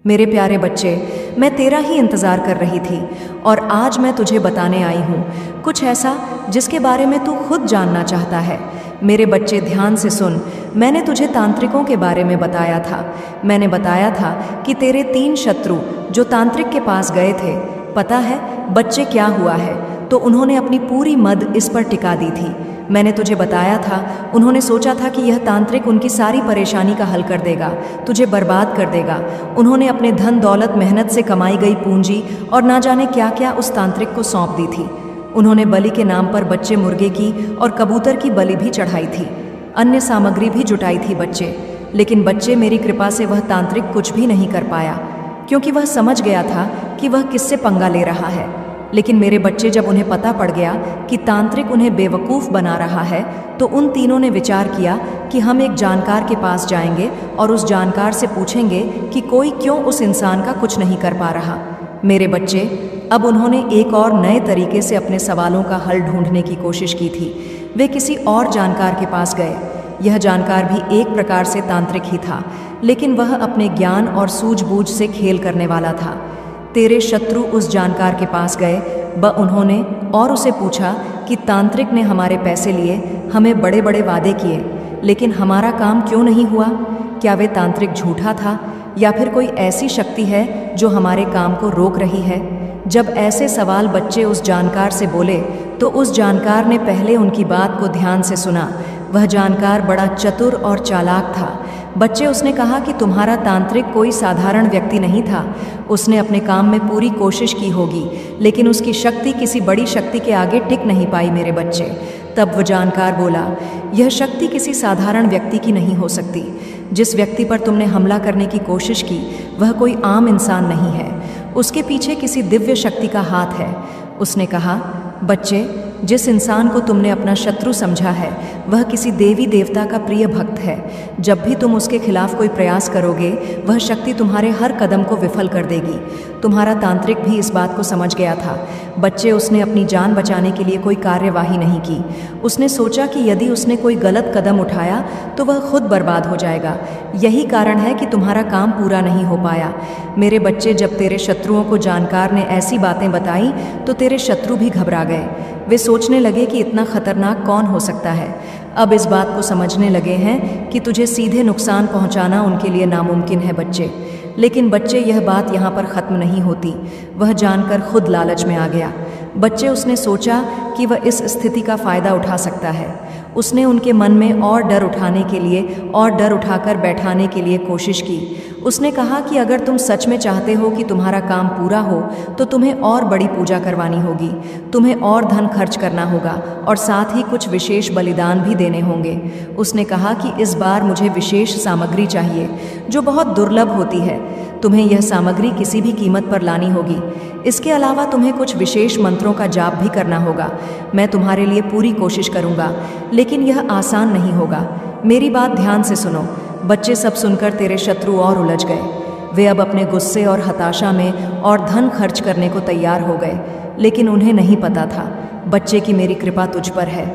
मेरे प्यारे बच्चे, मैं तेरा ही इंतज़ार कर रही थी और आज मैं तुझे बताने आई हूँ कुछ ऐसा जिसके बारे में तू खुद जानना चाहता है। मेरे बच्चे ध्यान से सुन। मैंने तुझे तांत्रिकों के बारे में बताया था। मैंने बताया था कि तेरे 3 शत्रु जो तांत्रिक के पास गए थे, पता है बच्चे क्या हुआ है? तो उन्होंने अपनी पूरी मद इस पर टिका दी थी। मैंने तुझे बताया था, उन्होंने सोचा था कि यह तांत्रिक उनकी सारी परेशानी का हल कर देगा, तुझे बर्बाद कर देगा। उन्होंने अपने धन दौलत, मेहनत से कमाई गई पूंजी और ना जाने क्या क्या उस तांत्रिक को सौंप दी थी। उन्होंने बलि के नाम पर बच्चे मुर्गे की और कबूतर की बलि भी चढ़ाई थी, अन्य सामग्री भी जुटाई थी बच्चे। लेकिन बच्चे, मेरी कृपा से वह तांत्रिक कुछ भी नहीं कर पाया, क्योंकि वह समझ गया था कि वह किससे पंगा ले रहा है। लेकिन मेरे बच्चे, जब उन्हें पता पड़ गया कि तांत्रिक उन्हें बेवकूफ़ बना रहा है, तो उन तीनों ने विचार किया कि हम एक जानकार के पास जाएंगे और उस जानकार से पूछेंगे कि कोई क्यों उस इंसान का कुछ नहीं कर पा रहा। मेरे बच्चे, अब उन्होंने एक और नए तरीके से अपने सवालों का हल ढूंढने की कोशिश की थी। वे किसी और जानकार के पास गए। यह जानकार भी एक प्रकार से तांत्रिक ही था, लेकिन वह अपने ज्ञान और सूझबूझ से खेल करने वाला था। तेरे शत्रु उस जानकार के पास गए उन्होंने और उसे पूछा कि तांत्रिक ने हमारे पैसे लिए, हमें बड़े बड़े वादे किए, लेकिन हमारा काम क्यों नहीं हुआ? क्या वे तांत्रिक झूठा था या फिर कोई ऐसी शक्ति है जो हमारे काम को रोक रही है? जब ऐसे सवाल बच्चे उस जानकार से बोले, तो उस जानकार ने पहले उनकी बात को ध्यान से सुना। वह जानकार बड़ा चतुर और चालाक था। बच्चे, उसने कहा कि तुम्हारा तांत्रिक कोई साधारण व्यक्ति नहीं था। उसने अपने काम में पूरी कोशिश की होगी, लेकिन उसकी शक्ति किसी बड़ी शक्ति के आगे टिक नहीं पाई मेरे बच्चे। तब वह जानकार बोला, यह शक्ति किसी साधारण व्यक्ति की नहीं हो सकती। जिस व्यक्ति पर तुमने हमला करने की कोशिश की, वह कोई आम इंसान नहीं है। उसके पीछे किसी दिव्य शक्ति का हाथ है। उसने कहा, बच्चे, जिस इंसान को तुमने अपना शत्रु समझा है, वह किसी देवी देवता का प्रिय भक्त है। जब भी तुम उसके खिलाफ कोई प्रयास करोगे, वह शक्ति तुम्हारे हर कदम को विफल कर देगी। तुम्हारा तांत्रिक भी इस बात को समझ गया था। बच्चे, उसने अपनी जान बचाने के लिए कोई कार्यवाही नहीं की। उसने सोचा कि यदि उसने कोई गलत कदम उठाया तो वह खुद बर्बाद हो जाएगा। यही कारण है कि तुम्हारा काम पूरा नहीं हो पाया। मेरे बच्चे, जब तेरे शत्रुओं को जानकार ने ऐसी बातें बताई, तो तेरे शत्रु भी घबरा गए। वे सोचने लगे कि इतना खतरनाक कौन हो सकता है। अब इस बात को समझने लगे हैं कि तुझे सीधे नुकसान पहुंचाना उनके लिए नामुमकिन है बच्चे। लेकिन बच्चे, यह बात यहाँ पर ख़त्म नहीं होती। वह जानकर खुद लालच में आ गया। बच्चे, उसने सोचा कि वह इस स्थिति का फ़ायदा उठा सकता है। उसने उनके मन में और डर उठाने के लिए और डर उठाकर बैठाने के लिए कोशिश की। उसने कहा कि अगर तुम सच में चाहते हो कि तुम्हारा काम पूरा हो, तो तुम्हें और बड़ी पूजा करवानी होगी, तुम्हें और धन खर्च करना होगा और साथ ही कुछ विशेष बलिदान भी देने होंगे। उसने कहा कि इस बार मुझे विशेष सामग्री चाहिए जो बहुत दुर्लभ होती है। तुम्हें यह सामग्री किसी भी कीमत पर लानी होगी। इसके अलावा तुम्हें कुछ विशेष मंत्रों का जाप भी करना होगा। मैं तुम्हारे लिए पूरी कोशिश करूँगा, लेकिन यह आसान नहीं होगा। मेरी बात ध्यान से सुनो। बच्चे, सब सुनकर तेरे शत्रु और उलझ गए। वे अब अपने गुस्से और हताशा में और धन खर्च करने को तैयार हो गए, लेकिन उन्हें नहीं पता था बच्चे की मेरी कृपा तुझ पर है।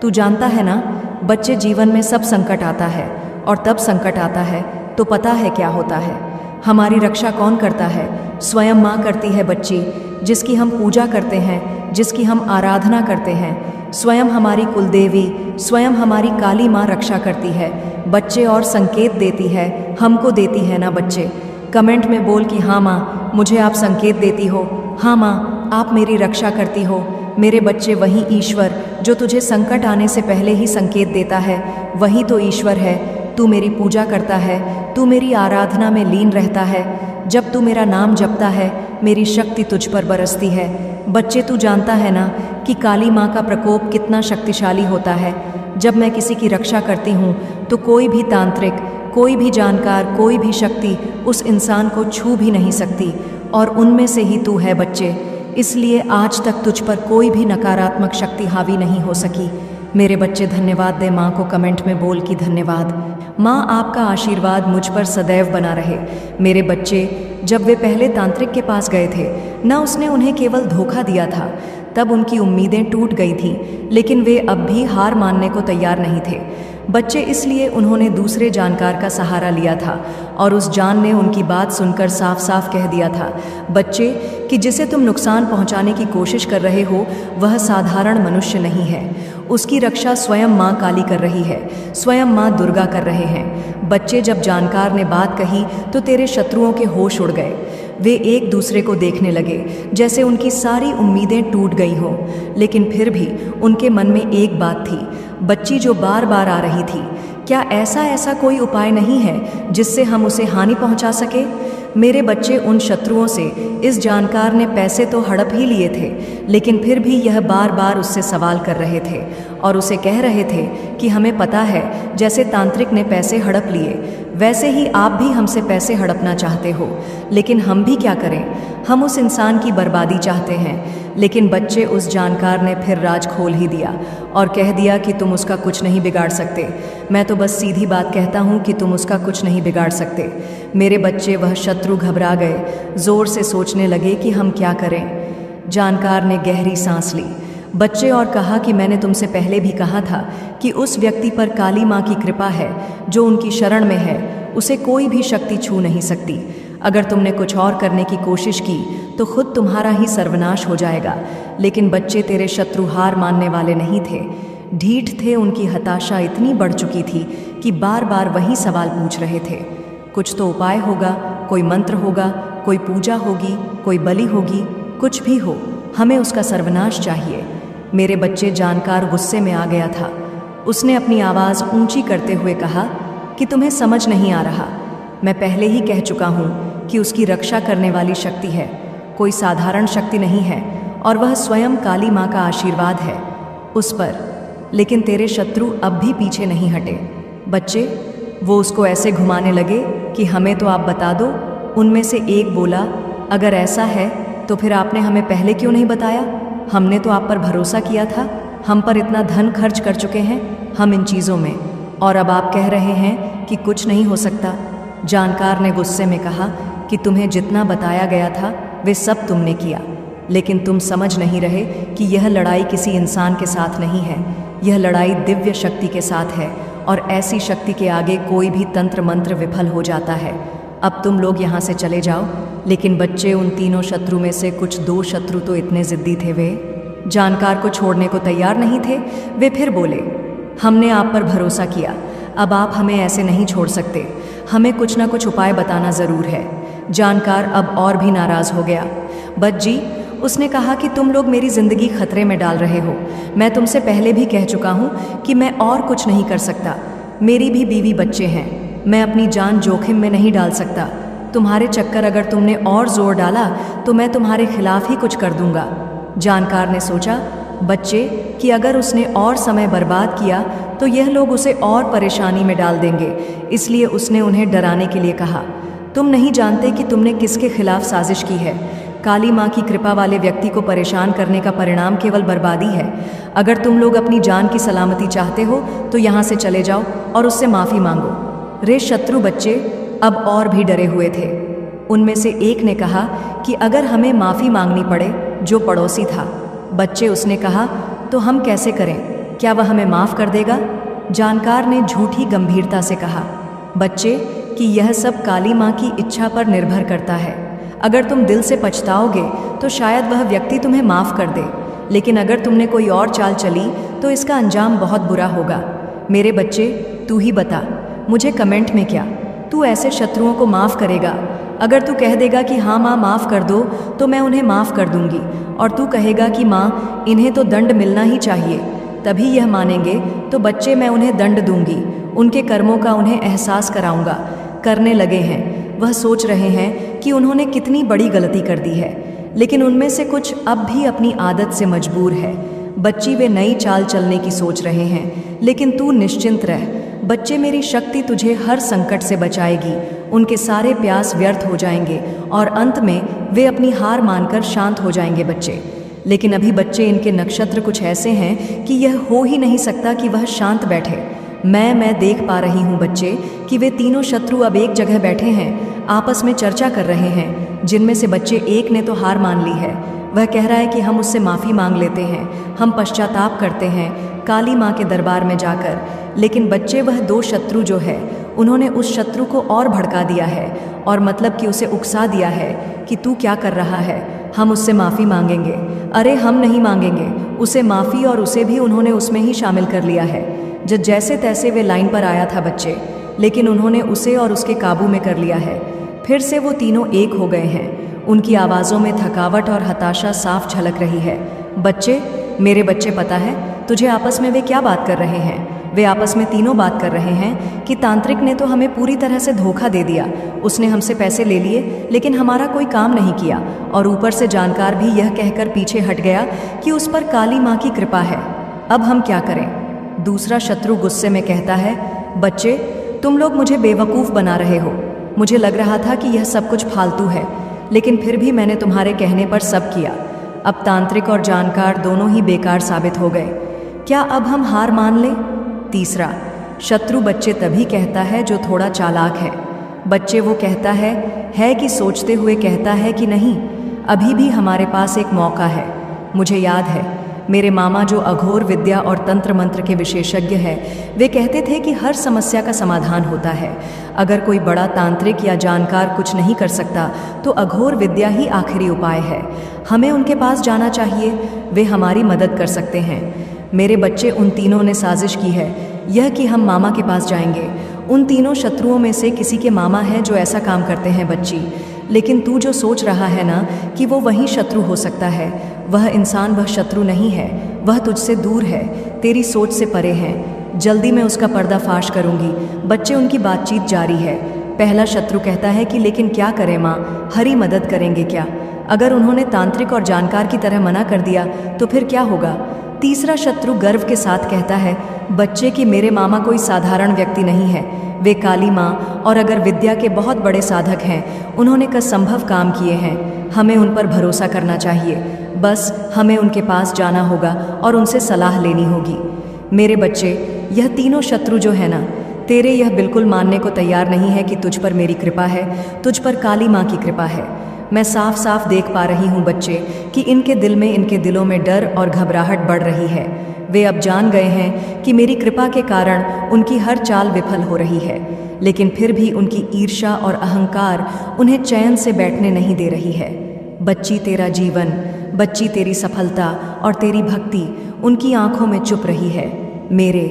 तू जानता है ना बच्चे, जीवन में सब संकट आता है, और तब संकट आता है तो पता है क्या होता है? हमारी रक्षा कौन करता है? स्वयं माँ करती है बच्ची, जिसकी हम पूजा करते हैं, जिसकी हम आराधना करते हैं। स्वयं हमारी कुलदेवी, स्वयं हमारी काली माँ रक्षा करती है बच्चे, और संकेत देती है, हमको देती है ना बच्चे। कमेंट में बोल कि हाँ माँ, मुझे आप संकेत देती हो। हाँ माँ, आप मेरी रक्षा करती हो। मेरे बच्चे, वही ईश्वर जो तुझे संकट आने से पहले ही संकेत देता है, वही तो ईश्वर है। तू मेरी पूजा करता है, तू मेरी आराधना में लीन रहता है। जब तू मेरा नाम जपता है, मेरी शक्ति तुझ पर बरसती है। बच्चे, तू जानता है ना कि काली माँ का प्रकोप कितना शक्तिशाली होता है। जब मैं किसी की रक्षा करती हूँ, तो कोई भी तांत्रिक, कोई भी जानकार, कोई भी शक्ति उस इंसान को छू भी नहीं सकती, और उनमें से ही तू है बच्चे। इसलिए आज तक तुझ पर कोई भी नकारात्मक शक्ति हावी नहीं हो सकी। मेरे बच्चे, धन्यवाद दे माँ को कमेंट में बोल कि धन्यवाद माँ, आपका आशीर्वाद मुझ पर सदैव बना रहे। मेरे बच्चे, जब वे पहले तांत्रिक के पास गए थे ना, उसने उन्हें केवल धोखा दिया था। तब उनकी उम्मीदें टूट गई थीं, लेकिन वे अब भी हार मानने को तैयार नहीं थे। बच्चे इसलिए उन्होंने दूसरे जानकार का सहारा लिया था और उस जान ने उनकी बात सुनकर साफ साफ कह दिया था, बच्चे, कि जिसे तुम नुकसान पहुंचाने की कोशिश कर रहे हो वह साधारण मनुष्य नहीं है। उसकी रक्षा स्वयं माँ काली कर रही है, स्वयं माँ दुर्गा कर रहे हैं। बच्चे, जब जानकार ने बात कही तो तेरे शत्रुओं के होश उड़ गए। वे एक दूसरे को देखने लगे जैसे उनकी सारी उम्मीदें टूट गई हों, लेकिन फिर भी उनके मन में एक बात थी, बच्ची जो बार बार आ रही थी, क्या ऐसा कोई उपाय नहीं है जिससे हम उसे हानि पहुंचा सके? मेरे बच्चे, उन शत्रुओं से इस जानकार ने पैसे तो हड़प ही लिए थे, लेकिन फिर भी यह बार बार उससे सवाल कर रहे थे और उसे कह रहे थे कि हमें पता है जैसे तांत्रिक ने पैसे हड़प लिए वैसे ही आप भी हमसे पैसे हड़पना चाहते हो, लेकिन हम भी क्या करें, हम उस इंसान की बर्बादी चाहते हैं। लेकिन बच्चे, उस जानकार ने फिर राज खोल ही दिया और कह दिया कि तुम उसका कुछ नहीं बिगाड़ सकते। मैं तो बस सीधी बात कहता हूँ कि तुम उसका कुछ नहीं बिगाड़ सकते। मेरे बच्चे, वह शत्रु घबरा गए, जोर से सोचने लगे कि हम क्या करें। जानकार ने गहरी सांस ली, बच्चे, और कहा कि मैंने तुमसे पहले भी कहा था कि उस व्यक्ति पर काली माँ की कृपा है, जो उनकी शरण में है उसे कोई भी शक्ति छू नहीं सकती। अगर तुमने कुछ और करने की कोशिश की तो खुद तुम्हारा ही सर्वनाश हो जाएगा। लेकिन बच्चे, तेरे शत्रु हार मानने वाले नहीं थे, ढीठ थे। उनकी हताशा इतनी बढ़ चुकी थी कि बार बार वही सवाल पूछ रहे थे। कुछ तो उपाय होगा, कोई मंत्र होगा, कोई पूजा होगी, कोई बलि होगी, कुछ भी हो, हमें उसका सर्वनाश चाहिए। मेरे बच्चे, जानकार गुस्से में आ गया था। उसने अपनी आवाज़ ऊंची करते हुए कहा कि तुम्हें समझ नहीं आ रहा, मैं पहले ही कह चुका हूँ कि उसकी रक्षा करने वाली शक्ति है, कोई साधारण शक्ति नहीं है, और वह स्वयं काली माँ का आशीर्वाद है उस पर। लेकिन तेरे शत्रु अब भी पीछे नहीं हटे। बच्चे, वो उसको ऐसे घुमाने लगे कि हमें तो आप बता दो। उनमें से एक बोला, अगर ऐसा है तो फिर आपने हमें पहले क्यों नहीं बताया? हमने तो आप पर भरोसा किया था, हम पर इतना धन खर्च कर चुके हैं हम इन चीज़ों में, और अब आप कह रहे हैं कि कुछ नहीं हो सकता। जानकार ने गुस्से में कहा कि तुम्हें जितना बताया गया था वे सब तुमने किया, लेकिन तुम समझ नहीं रहे कि यह लड़ाई किसी इंसान के साथ नहीं है, यह लड़ाई दिव्य शक्ति के साथ है, और ऐसी शक्ति के आगे कोई भी तंत्र मंत्र विफल हो जाता है। अब तुम लोग यहाँ से चले जाओ। लेकिन बच्चे, उन तीनों शत्रु में से कुछ 2 शत्रु तो इतने जिद्दी थे, वे जानकार को छोड़ने को तैयार नहीं थे। वे फिर बोले, हमने आप पर भरोसा किया, अब आप हमें ऐसे नहीं छोड़ सकते, हमें कुछ ना कुछ उपाय बताना ज़रूर है। जानकार अब और भी नाराज़ हो गया। बच्ची, उसने कहा कि तुम लोग मेरी ज़िंदगी खतरे में डाल रहे हो। मैं तुमसे पहले भी कह चुका हूँ कि मैं और कुछ नहीं कर सकता। मेरी भी बीवी बच्चे हैं, मैं अपनी जान जोखिम में नहीं डाल सकता। तुम्हारे चक्कर अगर तुमने और जोर डाला तो मैं तुम्हारे खिलाफ ही कुछ कर दूंगा। जानकार ने सोचा, बच्चे, कि अगर उसने और समय बर्बाद किया तो यह लोग उसे और परेशानी में डाल देंगे, इसलिए उसने उन्हें डराने के लिए कहा, तुम नहीं जानते कि तुमने किसके खिलाफ साजिश की है। काली माँ की कृपा वाले व्यक्ति को परेशान करने का परिणाम केवल बर्बादी है। अगर तुम लोग अपनी जान की सलामती चाहते हो तो यहाँ से चले जाओ और उससे माफ़ी मांगो। रे शत्रु बच्चे अब और भी डरे हुए थे। उनमें से एक ने कहा कि अगर हमें माफ़ी मांगनी पड़े, जो पड़ोसी था। बच्चे, उसने कहा, तो हम कैसे करें, क्या वह हमें माफ़ कर देगा? जानकार ने झूठी गंभीरता से कहा, बच्चे, कि यह सब काली माँ की इच्छा पर निर्भर करता है। अगर तुम दिल से पछताओगे तो शायद वह व्यक्ति तुम्हें माफ़ कर दे, लेकिन अगर तुमने कोई और चाल चली तो इसका अंजाम बहुत बुरा होगा। मेरे बच्चे, तू ही बता मुझे कमेंट में, क्या तू ऐसे शत्रुओं को माफ़ करेगा? अगर तू कह देगा कि हाँ माँ माफ़ कर दो तो मैं उन्हें माफ़ कर दूंगी, और तू कहेगा कि माँ इन्हें तो दंड मिलना ही चाहिए, तभी यह मानेंगे, तो बच्चे मैं उन्हें दंड दूंगी, उनके कर्मों का उन्हें एहसास कराऊंगा। करने लगे हैं, वह सोच रहे हैं कि उन्होंने कितनी बड़ी गलती कर दी है, लेकिन उनमें से कुछ अब भी अपनी आदत से मजबूर है। बच्ची, वे नई चाल चलने की सोच रहे हैं, लेकिन तू निश्चिंत रह। बच्चे, मेरी शक्ति तुझे हर संकट से बचाएगी। उनके सारे प्यास व्यर्थ हो जाएंगे और अंत में वे अपनी हार मानकर शांत हो जाएंगे बच्चे। लेकिन अभी बच्चे, इनके नक्षत्र कुछ ऐसे हैं कि यह हो ही नहीं सकता कि वह शांत बैठे। मैं देख पा रही हूँ बच्चे कि वे तीनों शत्रु अब एक जगह बैठे हैं, आपस में चर्चा कर रहे हैं। जिनमें से बच्चे एक ने तो हार मान ली है, वह कह रहा है कि हम उससे माफ़ी मांग लेते हैं, हम पश्चाताप करते हैं, काली माँ के दरबार में जाकर। लेकिन बच्चे, वह दो शत्रु जो है, उन्होंने उस शत्रु को और भड़का दिया है और मतलब कि उसे उकसा दिया है कि तू क्या कर रहा है, हम उससे माफ़ी मांगेंगे। अरे हम नहीं मांगेंगे उसे माफ़ी, और उसे भी उन्होंने उसमें ही शामिल कर लिया है। जैसे तैसे वे लाइन पर आया था बच्चे, लेकिन उन्होंने उसे और उसके काबू में कर लिया है। फिर से वो तीनों एक हो गए हैं। उनकी आवाज़ों में थकावट और हताशा साफ झलक रही है। बच्चे, मेरे बच्चे, पता है तुझे आपस में वे क्या बात कर रहे हैं? वे आपस में तीनों बात कर रहे हैं कि तांत्रिक ने तो हमें पूरी तरह से धोखा दे दिया। उसने हमसे पैसे ले लिए लेकिन हमारा कोई काम नहीं किया, और ऊपर से जानकार भी यह कहकर पीछे हट गया कि उस पर काली माँ की कृपा है। अब हम क्या करें? दूसरा शत्रु गुस्से में कहता है, बच्चे, तुम लोग मुझे बेवकूफ़ बना रहे हो। मुझे लग रहा था कि यह सब कुछ फालतू है, लेकिन फिर भी मैंने तुम्हारे कहने पर सब किया। अब तांत्रिक और जानकार दोनों ही बेकार साबित हो गए। क्या अब हम हार मान लें? तीसरा शत्रु बच्चे तभी कहता है जो थोड़ा चालाक है। बच्चे, वो कहता है कि सोचते हुए कहता है कि नहीं, अभी भी हमारे पास एक मौका है। मुझे याद है, मेरे मामा जो अघोर विद्या और तंत्र मंत्र के विशेषज्ञ हैं, वे कहते थे कि हर समस्या का समाधान होता है। अगर कोई बड़ा तांत्रिक या जानकार कुछ नहीं कर सकता तो अघोर विद्या ही आखिरी उपाय है। हमें उनके पास जाना चाहिए, वे हमारी मदद कर सकते हैं। मेरे बच्चे, उन तीनों ने साजिश की है यह कि हम मामा के पास जाएंगे। उन तीनों शत्रुओं में से किसी के मामा हैं जो ऐसा काम करते हैं बच्ची। लेकिन तू जो सोच रहा है ना कि वो वही शत्रु हो सकता है, वह इंसान वह शत्रु नहीं है, वह तुझसे दूर है, तेरी सोच से परे है। जल्दी मैं उसका पर्दाफाश करूंगी। बच्चे, उनकी बातचीत जारी है। पहला शत्रु कहता है कि लेकिन क्या करें माँ, हरी मदद करेंगे क्या? अगर उन्होंने तांत्रिक और जानकार की तरह मना कर दिया तो फिर क्या होगा? तीसरा शत्रु गर्व के साथ कहता है, बच्चे, कि मेरे मामा कोई साधारण व्यक्ति नहीं है, वे काली माँ और अगर विद्या के बहुत बड़े साधक हैं। उन्होंने असंभव काम किए हैं। हमें उन पर भरोसा करना चाहिए। बस हमें उनके पास जाना होगा और उनसे सलाह लेनी होगी। मेरे बच्चे, यह तीनों शत्रु जो है ना, तेरे यह बिल्कुल मानने को तैयार नहीं है कि तुझ पर मेरी कृपा है, तुझ पर काली माँ की कृपा है। मैं साफ साफ देख पा रही हूँ बच्चे कि इनके दिलों में डर और घबराहट बढ़ रही है। वे अब जान गए हैं कि मेरी कृपा के कारण उनकी हर चाल विफल हो रही है, लेकिन फिर भी उनकी ईर्ष्या और अहंकार उन्हें चैन से बैठने नहीं दे रही है। बच्ची, तेरा जीवन, बच्ची, तेरी सफलता और तेरी भक्ति उनकी आंखों में चुप रही है। मेरे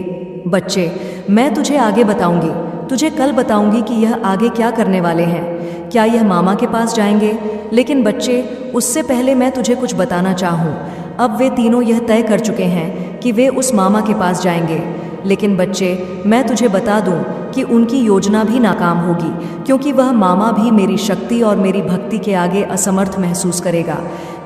बच्चे, मैं तुझे आगे बताऊंगी, तुझे कल बताऊंगी कि यह आगे क्या करने वाले हैं। क्या यह मामा के पास जाएंगे? लेकिन बच्चे, उससे पहले मैं तुझे कुछ बताना चाहूँ। अब वे तीनों यह तय कर चुके हैं कि वे उस मामा के पास जाएंगे। लेकिन बच्चे, मैं तुझे बता दूं कि उनकी योजना भी नाकाम होगी, क्योंकि वह मामा भी मेरी शक्ति और मेरी भक्ति के आगे असमर्थ महसूस करेगा।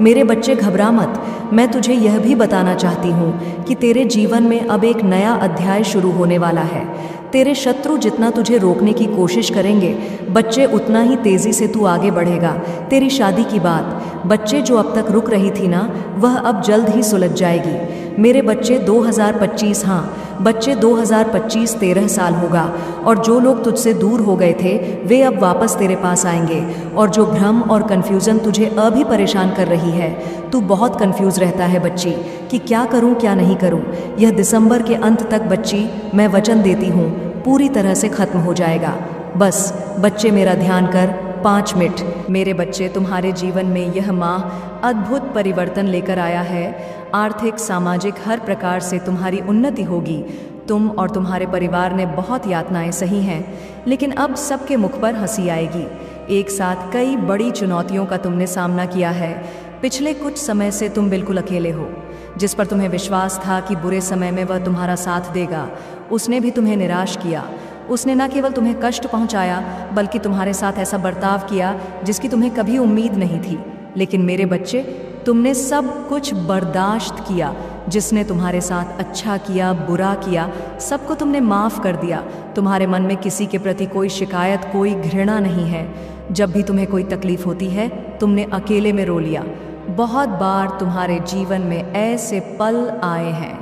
मेरे बच्चे, घबरा मत। मैं तुझे यह भी बताना चाहती हूँ कि तेरे जीवन में अब एक नया अध्याय शुरू होने वाला है। तेरे शत्रु जितना तुझे रोकने की कोशिश करेंगे बच्चे, उतना ही तेजी से तू आगे बढ़ेगा। तेरी शादी की बात बच्चे जो अब तक रुक रही थी ना, वह अब जल्द ही सुलझ जाएगी। मेरे बच्चे, 2025, हाँ बच्चे, 2025 13 साल होगा, और जो लोग तुझसे दूर हो गए थे वे अब वापस तेरे पास आएंगे। और जो भ्रम और कन्फ्यूज़न तुझे अभी परेशान कर रही है, तू बहुत कन्फ्यूज़ रहता है बच्ची कि क्या करूं क्या नहीं करूं, यह दिसंबर के अंत तक बच्ची, मैं वचन देती हूं, पूरी तरह से खत्म हो जाएगा। बस बच्चे, मेरा ध्यान कर 5 मिनट। मेरे बच्चे, तुम्हारे जीवन में यह माह अद्भुत परिवर्तन लेकर आया है। आर्थिक, सामाजिक, हर प्रकार से तुम्हारी उन्नति होगी। तुम और तुम्हारे परिवार ने बहुत यातनाएं सही हैं, लेकिन अब सबके मुख पर हंसी आएगी। एक साथ कई बड़ी चुनौतियों का तुमने सामना किया है। पिछले कुछ समय से तुम बिल्कुल अकेले हो। जिस पर तुम्हें विश्वास था कि बुरे समय में वह तुम्हारा साथ देगा, उसने भी तुम्हें निराश किया। उसने न केवल तुम्हें कष्ट पहुंचाया, बल्कि तुम्हारे साथ ऐसा बर्ताव किया जिसकी तुम्हें कभी उम्मीद नहीं थी। लेकिन मेरे बच्चे, तुमने सब कुछ बर्दाश्त किया। जिसने तुम्हारे साथ अच्छा किया, बुरा किया, सबको तुमने माफ़ कर दिया। तुम्हारे मन में किसी के प्रति कोई शिकायत, कोई घृणा नहीं है। जब भी तुम्हें कोई तकलीफ होती है, तुमने अकेले में रो लिया। बहुत बार तुम्हारे जीवन में ऐसे पल आए हैं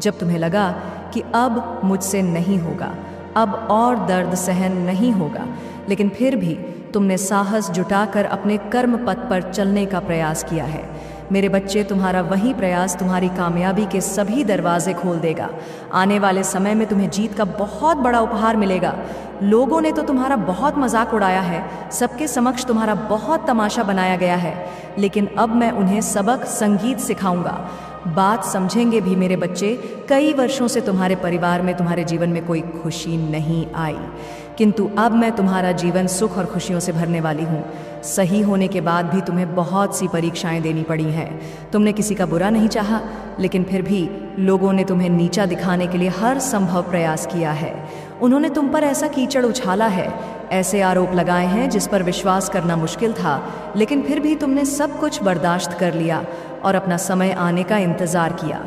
जब तुम्हें लगा कि अब मुझसे नहीं होगा, अब और दर्द सहन नहीं होगा, लेकिन फिर भी तुमने साहस जुटाकर अपने कर्म पथ पर चलने का प्रयास किया है। मेरे बच्चे, तुम्हारा वही प्रयास तुम्हारी कामयाबी के सभी दरवाजे खोल देगा। आने वाले समय में तुम्हें जीत का बहुत बड़ा उपहार मिलेगा। लोगों ने तो तुम्हारा बहुत मजाक उड़ाया है, सबके समक्ष तुम्हारा बहुत तमाशा बनाया गया है, लेकिन अब मैं उन्हें सबक संगीत सिखाऊंगा। बात समझेंगे भी मेरे बच्चे। कई वर्षों से तुम्हारे परिवार में, तुम्हारे जीवन में कोई खुशी नहीं आई, किंतु अब मैं तुम्हारा जीवन सुख और खुशियों से भरने वाली हूँ। सही होने के बाद भी तुम्हें बहुत सी परीक्षाएं देनी पड़ी हैं। तुमने किसी का बुरा नहीं चाहा, लेकिन फिर भी लोगों ने तुम्हें नीचा दिखाने के लिए हर संभव प्रयास किया है। उन्होंने तुम पर ऐसा कीचड़ उछाला है, ऐसे आरोप लगाए हैं जिस पर विश्वास करना मुश्किल था, लेकिन फिर भी तुमने सब कुछ बर्दाश्त कर लिया और अपना समय आने का इंतज़ार किया।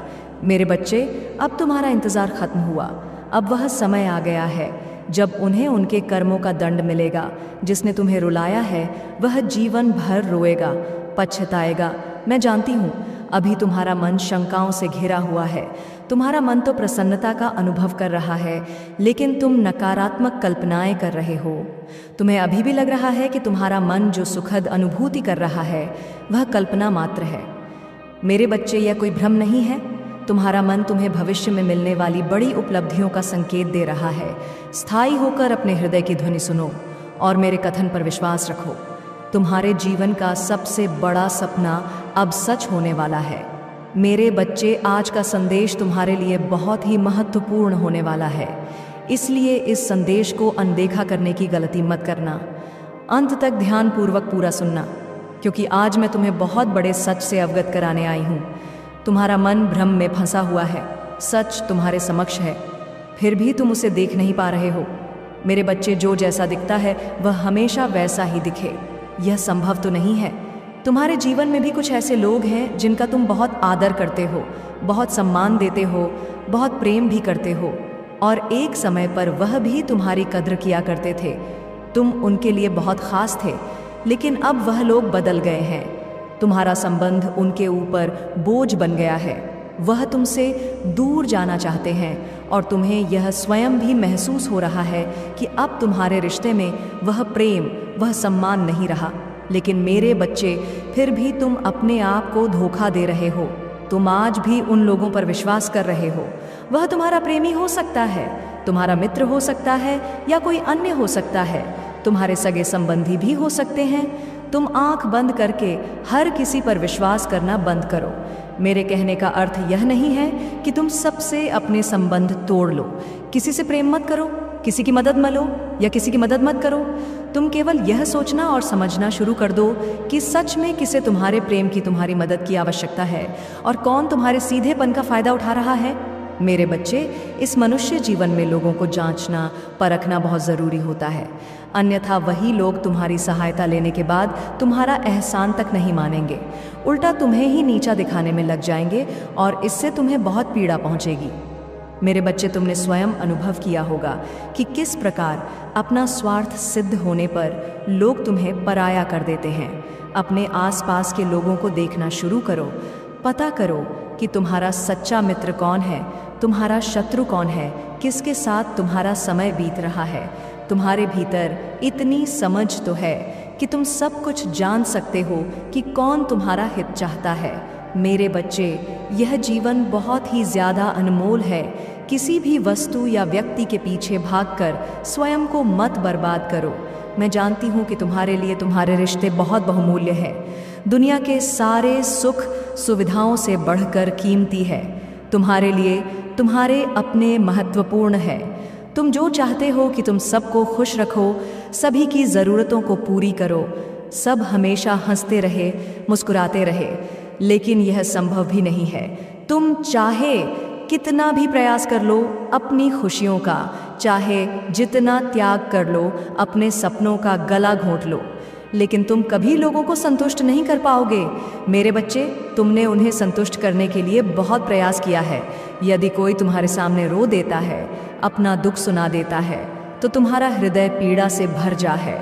मेरे बच्चे, अब तुम्हारा इंतज़ार खत्म हुआ। अब वह समय आ गया है जब उन्हें उनके कर्मों का दंड मिलेगा। जिसने तुम्हें रुलाया है वह जीवन भर रोएगा, पछताएगा। मैं जानती हूँ अभी तुम्हारा मन शंकाओं से घिरा हुआ है। तुम्हारा मन तो प्रसन्नता का अनुभव कर रहा है, लेकिन तुम नकारात्मक कल्पनाएं कर रहे हो। तुम्हें अभी भी लग रहा है कि तुम्हारा मन जो सुखद अनुभूति कर रहा है वह कल्पना मात्र है। मेरे बच्चे, यह कोई भ्रम नहीं है। तुम्हारा मन तुम्हें भविष्य में मिलने वाली बड़ी उपलब्धियों का संकेत दे रहा है। स्थायी होकर अपने हृदय की ध्वनि सुनो और मेरे कथन पर विश्वास रखो। तुम्हारे जीवन का सबसे बड़ा सपना अब सच होने वाला है। मेरे बच्चे, आज का संदेश तुम्हारे लिए बहुत ही महत्वपूर्ण होने वाला है, इसलिए इस संदेश को अनदेखा करने की गलती मत करना। अंत तक ध्यानपूर्वक पूरा सुनना, क्योंकि आज मैं तुम्हें बहुत बड़े सच से अवगत कराने आई हूँ। तुम्हारा मन भ्रम में फंसा हुआ है। सच तुम्हारे समक्ष है, फिर भी तुम उसे देख नहीं पा रहे हो। मेरे बच्चे, जो जैसा दिखता है वह हमेशा वैसा ही दिखे, यह संभव तो नहीं है। तुम्हारे जीवन में भी कुछ ऐसे लोग हैं जिनका तुम बहुत आदर करते हो, बहुत सम्मान देते हो, बहुत प्रेम भी करते हो, और एक समय पर वह भी तुम्हारी कद्र किया करते थे। तुम उनके लिए बहुत खास थे, लेकिन अब वह लोग बदल गए हैं। तुम्हारा संबंध उनके ऊपर बोझ बन गया है। वह तुमसे दूर जाना चाहते हैं और तुम्हें यह स्वयं भी महसूस हो रहा है कि अब तुम्हारे रिश्ते में वह प्रेम, वह सम्मान नहीं रहा। लेकिन मेरे बच्चे, फिर भी तुम अपने आप को धोखा दे रहे हो। तुम आज भी उन लोगों पर विश्वास कर रहे हो। वह तुम्हारा प्रेमी हो सकता है, तुम्हारा मित्र हो सकता है, या कोई अन्य हो सकता है। तुम्हारे सगे संबंधी भी हो सकते हैं। तुम आंख बंद करके हर किसी पर विश्वास करना बंद करो। मेरे कहने का अर्थ यह नहीं है कि तुम सबसे अपने संबंध तोड़ लो। किसी से प्रेम मत करो, किसी की मदद मत लो, या किसी की मदद मत करो। तुम केवल यह सोचना और समझना शुरू कर दो कि सच में किसे तुम्हारे प्रेम की, तुम्हारी मदद की आवश्यकता है और कौन तुम्हारे सीधेपन का फायदा उठा रहा है। मेरे बच्चे, इस मनुष्य जीवन में लोगों को जांचना, परखना बहुत ज़रूरी होता है, अन्यथा वही लोग तुम्हारी सहायता लेने के बाद तुम्हारा एहसान तक नहीं मानेंगे, उल्टा तुम्हें ही नीचा दिखाने में लग जाएंगे और इससे तुम्हें बहुत पीड़ा पहुंचेगी। मेरे बच्चे, तुमने स्वयं अनुभव किया होगा कि किस प्रकार अपना स्वार्थ सिद्ध होने पर लोग तुम्हें पराया कर देते हैं। अपने आसपास के लोगों को देखना शुरू करो, पता करो कि तुम्हारा सच्चा मित्र कौन है, तुम्हारा शत्रु कौन है, किसके साथ तुम्हारा समय बीत रहा है। तुम्हारे भीतर इतनी समझ तो है कि तुम सब कुछ जान सकते हो कि कौन तुम्हारा हित चाहता है। मेरे बच्चे, यह जीवन बहुत ही ज़्यादा अनमोल है। किसी भी वस्तु या व्यक्ति के पीछे भागकर स्वयं को मत बर्बाद करो। मैं जानती हूँ कि तुम्हारे लिए तुम्हारे रिश्ते बहुत बहुमूल्य हैं। दुनिया के सारे सुख सुविधाओं से बढ़कर कीमती है। तुम्हारे लिए तुम्हारे अपने महत्वपूर्ण है। तुम जो चाहते हो कि तुम सबको खुश रखो, सभी की ज़रूरतों को पूरी करो, सब हमेशा हंसते रहे, मुस्कुराते रहे, लेकिन यह संभव भी नहीं है। तुम चाहे कितना भी प्रयास कर लो अपनी खुशियों का, चाहे जितना त्याग कर लो अपने सपनों का गला घोंट लो, लेकिन तुम कभी लोगों को संतुष्ट नहीं कर पाओगे। मेरे बच्चे, तुमने उन्हें संतुष्ट करने के लिए बहुत प्रयास किया है। यदि कोई तुम्हारे सामने रो देता है, अपना दुख सुना देता है, तो तुम्हारा हृदय पीड़ा से भर जा है।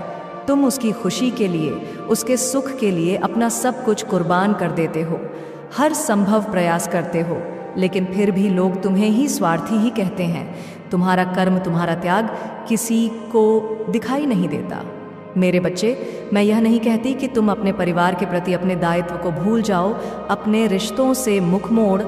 तुम उसकी खुशी के लिए, उसके सुख के लिए अपना सब कुछ कुर्बान कर देते हो, हर संभव प्रयास करते हो, लेकिन फिर भी लोग तुम्हें ही स्वार्थी ही कहते हैं। तुम्हारा कर्म, तुम्हारा त्याग किसी को दिखाई नहीं देता। मेरे बच्चे, मैं यह नहीं कहती कि तुम अपने परिवार के प्रति अपने दायित्व को भूल जाओ, अपने रिश्तों से मुख मोड़।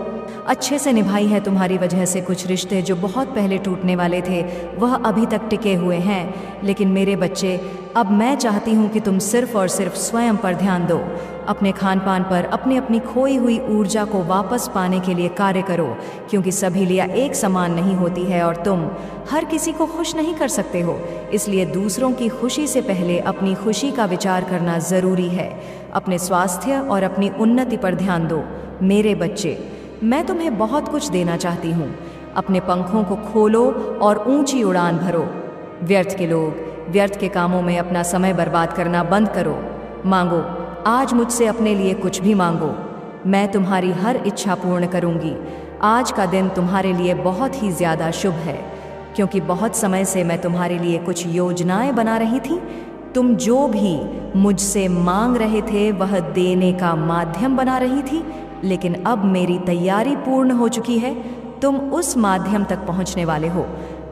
अच्छे से निभाई है तुम्हारी वजह से कुछ रिश्ते जो बहुत पहले टूटने वाले थे, वह अभी तक टिके हुए हैं। लेकिन मेरे बच्चे, अब मैं चाहती हूँ कि तुम सिर्फ और सिर्फ स्वयं पर ध्यान दो, अपने खान पान पर, अपनी अपनी खोई हुई ऊर्जा को वापस पाने के लिए कार्य करो, क्योंकि सभी लिया एक समान नहीं होती है और तुम हर किसी को खुश नहीं कर सकते हो। इसलिए दूसरों की खुशी से पहले अपनी खुशी का विचार करना ज़रूरी है। अपने स्वास्थ्य और अपनी उन्नति पर ध्यान दो। मेरे बच्चे, मैं तुम्हें बहुत कुछ देना चाहती हूँ। अपने पंखों को खोलो और ऊंची उड़ान भरो। व्यर्थ के लोग, व्यर्थ के कामों में अपना समय बर्बाद करना बंद करो। मांगो, आज मुझसे अपने लिए कुछ भी मांगो, मैं तुम्हारी हर इच्छा पूर्ण करूंगी। आज का दिन तुम्हारे लिए बहुत ही ज़्यादा शुभ है, क्योंकि बहुत समय से मैं तुम्हारे लिए कुछ योजनाएं बना रही थी। तुम जो भी मुझसे मांग रहे थे वह देने का माध्यम बना रही थी, लेकिन अब मेरी तैयारी पूर्ण हो चुकी है। तुम उस माध्यम तक पहुंचने वाले हो।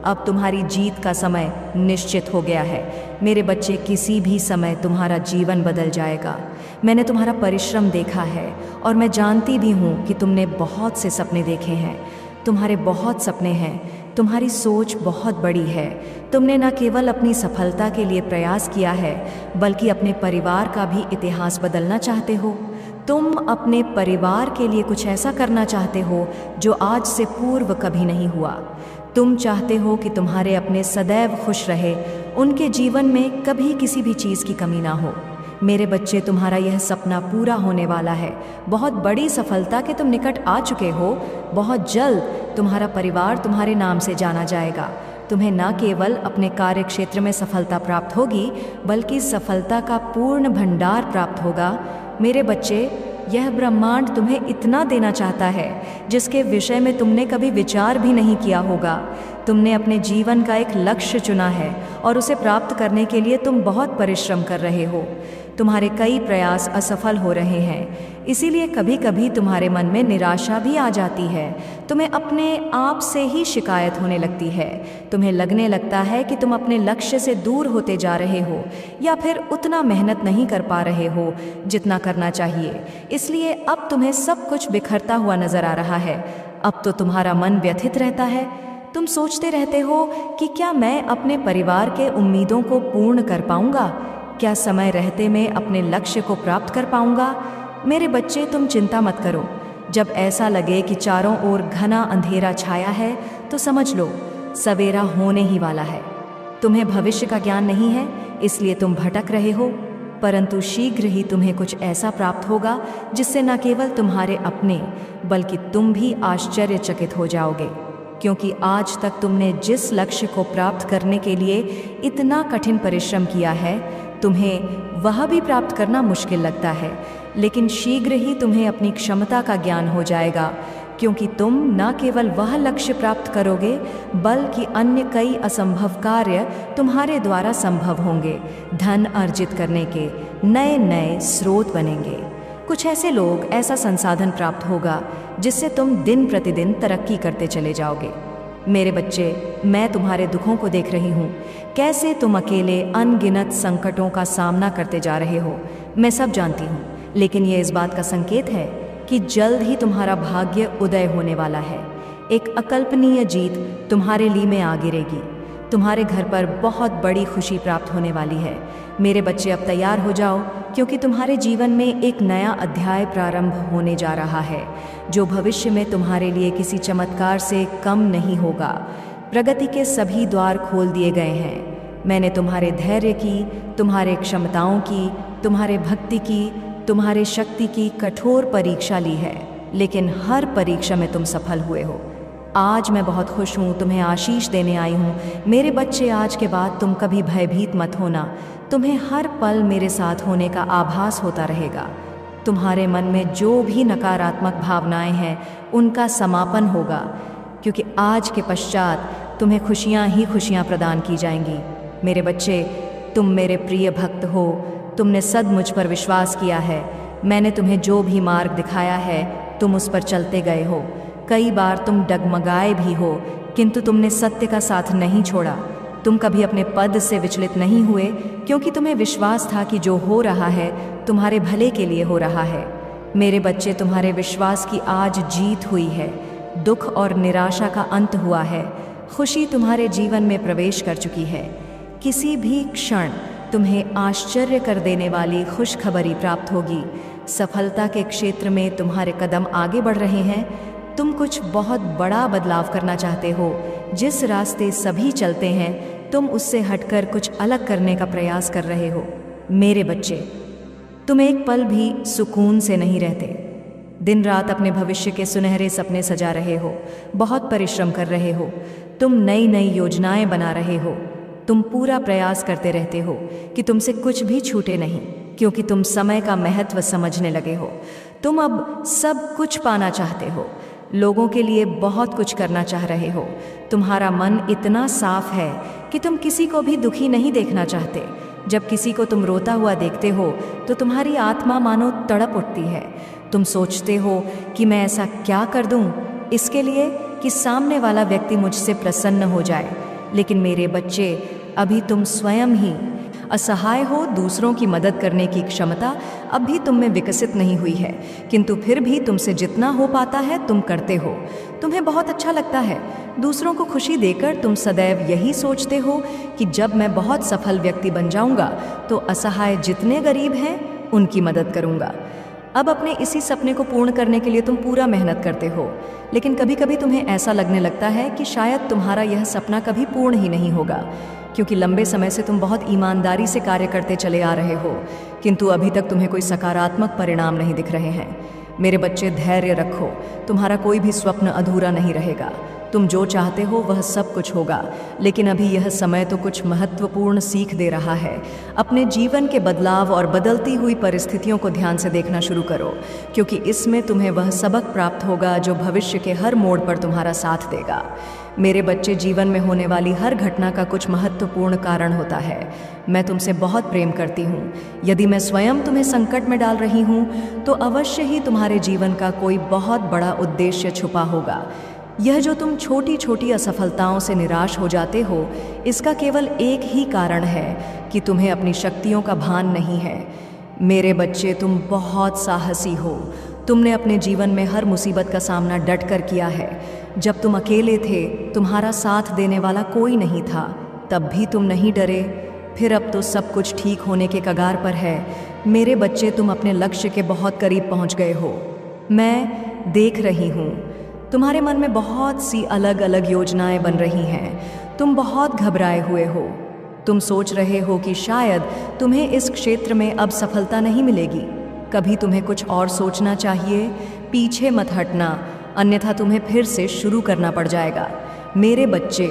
अब तुम्हारी जीत का समय निश्चित हो गया है। मेरे बच्चे, किसी भी समय तुम्हारा जीवन बदल जाएगा। मैंने तुम्हारा परिश्रम देखा है और मैं जानती भी हूँ कि तुमने बहुत से सपने देखे हैं। तुम्हारे बहुत सपने हैं, तुम्हारी सोच बहुत बड़ी है। तुमने न केवल अपनी सफलता के लिए प्रयास किया है, बल्कि अपने परिवार का भी इतिहास बदलना चाहते हो। तुम अपने परिवार के लिए कुछ ऐसा करना चाहते हो जो आज से पूर्व कभी नहीं हुआ। तुम चाहते हो कि तुम्हारे अपने सदैव खुश रहे, उनके जीवन में कभी किसी भी चीज़ की कमी ना हो। मेरे बच्चे, तुम्हारा यह सपना पूरा होने वाला है। बहुत बड़ी सफलता के तुम निकट आ चुके हो। बहुत जल्द तुम्हारा परिवार तुम्हारे नाम से जाना जाएगा। तुम्हें न केवल अपने कार्य क्षेत्र में सफलता प्राप्त होगी, बल्कि सफलता का पूर्ण भंडार प्राप्त होगा। मेरे बच्चे, यह ब्रह्मांड तुम्हें इतना देना चाहता है जिसके विषय में तुमने कभी विचार भी नहीं किया होगा। तुमने अपने जीवन का एक लक्ष्य चुना है और उसे प्राप्त करने के लिए तुम बहुत परिश्रम कर रहे हो। तुम्हारे कई प्रयास असफल हो रहे हैं, इसीलिए कभी कभी तुम्हारे मन में निराशा भी आ जाती है। तुम्हें अपने आप से ही शिकायत होने लगती है। तुम्हें लगने लगता है कि तुम अपने लक्ष्य से दूर होते जा रहे हो, या फिर उतना मेहनत नहीं कर पा रहे हो जितना करना चाहिए। इसलिए अब तुम्हें सब कुछ बिखरता हुआ नजर आ रहा है। अब तो तुम्हारा मन व्यथित रहता है। तुम सोचते रहते हो कि क्या मैं अपने परिवार के उम्मीदों को पूर्ण कर पाऊंगा? क्या समय रहते मैं अपने लक्ष्य को प्राप्त कर पाऊंगा? मेरे बच्चे, तुम चिंता मत करो। जब ऐसा लगे कि चारों ओर घना अंधेरा छाया है, तो समझ लो सवेरा होने ही वाला है। तुम्हें भविष्य का ज्ञान नहीं है, इसलिए तुम भटक रहे हो, परंतु शीघ्र ही तुम्हें कुछ ऐसा प्राप्त होगा जिससे न केवल तुम्हारे अपने, बल्कि तुम भी आश्चर्यचकित हो जाओगे। क्योंकि आज तक तुमने जिस लक्ष्य को प्राप्त करने के लिए इतना कठिन परिश्रम किया है, तुम्हें वह भी प्राप्त करना मुश्किल लगता है। लेकिन शीघ्र ही तुम्हें अपनी क्षमता का ज्ञान हो जाएगा, क्योंकि तुम न केवल वह लक्ष्य प्राप्त करोगे, बल्कि अन्य कई असंभव कार्य तुम्हारे द्वारा संभव होंगे। धन अर्जित करने के नए नए स्रोत बनेंगे। कुछ ऐसे लोग, ऐसा संसाधन प्राप्त होगा जिससे तुम दिन प्रतिदिन तरक्की करते चले जाओगे। मेरे बच्चे, मैं तुम्हारे दुखों को देख रही हूँ, कैसे तुम अकेले अनगिनत संकटों का सामना करते जा रहे हो। मैं सब जानती हूँ, लेकिन यह इस बात का संकेत है कि जल्द ही तुम्हारा भाग्य उदय होने वाला है। एक अकल्पनीय जीत तुम्हारे लिए में आ गिरेगी। तुम्हारे घर पर बहुत बड़ी खुशी प्राप्त होने वाली है। मेरे बच्चे, अब तैयार हो जाओ, क्योंकि तुम्हारे जीवन में एक नया अध्याय प्रारंभ होने जा रहा है, जो भविष्य में तुम्हारे लिए किसी चमत्कार से कम नहीं होगा। प्रगति के सभी द्वार खोल दिए गए हैं। मैंने तुम्हारे धैर्य की, तुम्हारे क्षमताओं की, तुम्हारे भक्ति की, तुम्हारे शक्ति की कठोर परीक्षा ली है, लेकिन हर परीक्षा में तुम सफल हुए हो। आज मैं बहुत खुश हूँ, तुम्हें आशीष देने आई हूँ। मेरे बच्चे, आज के बाद तुम कभी भयभीत मत होना। तुम्हें हर पल मेरे साथ होने का आभास होता रहेगा। तुम्हारे मन में जो भी नकारात्मक भावनाएं हैं, उनका समापन होगा, क्योंकि आज के पश्चात तुम्हें खुशियाँ ही खुशियाँ प्रदान की जाएंगी। मेरे बच्चे, तुम मेरे प्रिय भक्त हो। तुमने सद मुझ पर विश्वास किया है। मैंने तुम्हें जो भी मार्ग दिखाया है, तुम उस पर चलते गए हो। कई बार तुम डगमगाए भी हो, किंतु तुमने सत्य का साथ नहीं छोड़ा। तुम कभी अपने पद से विचलित नहीं हुए, क्योंकि तुम्हें विश्वास था कि जो हो रहा है तुम्हारे भले के लिए हो रहा है। मेरे बच्चे, तुम्हारे विश्वास की आज जीत हुई है। दुख और निराशा का अंत हुआ है। खुशी तुम्हारे जीवन में प्रवेश कर चुकी है। किसी भी क्षण तुम्हें आश्चर्य कर देने वाली खुशखबरी प्राप्त होगी। सफलता के क्षेत्र में तुम्हारे कदम आगे बढ़ रहे हैं। तुम कुछ बहुत बड़ा बदलाव करना चाहते हो। जिस रास्ते सभी चलते हैं, तुम उससे हटकर कुछ अलग करने का प्रयास कर रहे हो। मेरे बच्चे, तुम एक पल भी सुकून से नहीं रहते। दिन रात अपने भविष्य के सुनहरे सपने सजा रहे हो, बहुत परिश्रम कर रहे हो, तुम नई नई योजनाएं बना रहे हो। तुम पूरा प्रयास करते रहते हो कि तुमसे कुछ भी छूटे नहीं, क्योंकि तुम समय का महत्व समझने लगे हो। तुम अब सब कुछ पाना चाहते हो, लोगों के लिए बहुत कुछ करना चाह रहे हो। तुम्हारा मन इतना साफ है कि तुम किसी को भी दुखी नहीं देखना चाहते। जब किसी को तुम रोता हुआ देखते हो तो तुम्हारी आत्मा मानो तड़प उठती है। तुम सोचते हो कि मैं ऐसा क्या कर दूं इसके लिए कि सामने वाला व्यक्ति मुझसे प्रसन्न हो जाए। लेकिन मेरे बच्चे, अभी तुम स्वयं ही असहाय हो। दूसरों की मदद करने की क्षमता अब भी तुम में विकसित नहीं हुई है, किंतु फिर भी तुमसे जितना हो पाता है तुम करते हो। तुम्हें बहुत अच्छा लगता है दूसरों को खुशी देकर। तुम सदैव यही सोचते हो कि जब मैं बहुत सफल व्यक्ति बन जाऊंगा तो असहाय जितने गरीब हैं उनकी मदद करूंगा। अब अपने इसी सपने को पूर्ण करने के लिए तुम पूरा मेहनत करते हो, लेकिन कभी कभी तुम्हें ऐसा लगने लगता है कि शायद तुम्हारा यह सपना कभी पूर्ण ही नहीं होगा, क्योंकि लंबे समय से तुम बहुत ईमानदारी से कार्य करते चले आ रहे हो, किंतु अभी तक तुम्हें कोई सकारात्मक परिणाम नहीं दिख रहे हैं। मेरे बच्चे, धैर्य रखो, तुम्हारा कोई भी स्वप्न अधूरा नहीं रहेगा। तुम जो चाहते हो वह सब कुछ होगा, लेकिन अभी यह समय तो कुछ महत्वपूर्ण सीख दे रहा है। अपने जीवन के बदलाव और बदलती हुई परिस्थितियों को ध्यान से देखना शुरू करो, क्योंकि इसमें तुम्हें वह सबक प्राप्त होगा जो भविष्य के हर मोड़ पर तुम्हारा साथ देगा। मेरे बच्चे, जीवन में होने वाली हर घटना का कुछ महत्वपूर्ण कारण होता है। मैं तुमसे बहुत प्रेम करती हूँ। यदि मैं स्वयं तुम्हें संकट में डाल रही हूँ तो अवश्य ही तुम्हारे जीवन का कोई बहुत बड़ा उद्देश्य छुपा होगा। यह जो तुम छोटी छोटी असफलताओं से निराश हो जाते हो, इसका केवल एक ही कारण है कि तुम्हें अपनी शक्तियों का भान नहीं है। मेरे बच्चे, तुम बहुत साहसी हो। तुमने अपने जीवन में हर मुसीबत का सामना डट कर किया है। जब तुम अकेले थे, तुम्हारा साथ देने वाला कोई नहीं था, तब भी तुम नहीं डरे। फिर अब तो सब कुछ ठीक होने के कगार पर है। मेरे बच्चे, तुम अपने लक्ष्य के बहुत करीब पहुंच गए हो। मैं देख रही हूँ तुम्हारे मन में बहुत सी अलग अलग योजनाएं बन रही हैं। तुम बहुत घबराए हुए हो। तुम सोच रहे हो कि शायद तुम्हें इस क्षेत्र में अब सफलता नहीं मिलेगी। कभी तुम्हें कुछ और सोचना चाहिए। पीछे मत हटना, अन्यथा तुम्हें फिर से शुरू करना पड़ जाएगा। मेरे बच्चे,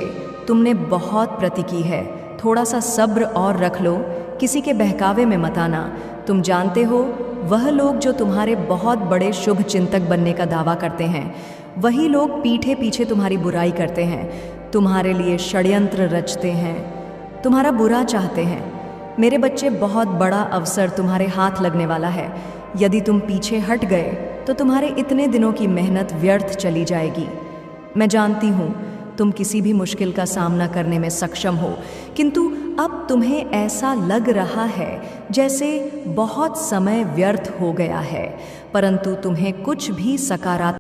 तुमने बहुत प्रगति की है। थोड़ा सा सब्र और रख लो, किसी के बहकावे में मत आना। तुम जानते हो, वह लोग जो तुम्हारे बहुत बड़े शुभ चिंतक बनने का दावा करते हैं, वही लोग पीठे पीछे तुम्हारी बुराई करते हैं, तुम्हारे लिए षड्यंत्र रचते हैं, तुम्हारा बुरा चाहते हैं। मेरे बच्चे, बहुत बड़ा अवसर तुम्हारे हाथ लगने वाला है। यदि तुम पीछे हट गए तो तुम्हारे इतने दिनों की मेहनत व्यर्थ चली जाएगी। मैं जानती हूँ तुम किसी भी मुश्किल का सामना करने में सक्षम हो, किंतु अब तुम्हें ऐसा लग रहा है जैसे बहुत समय व्यर्थ हो गया है, परंतु तुम्हें कुछ भी सकारात्मक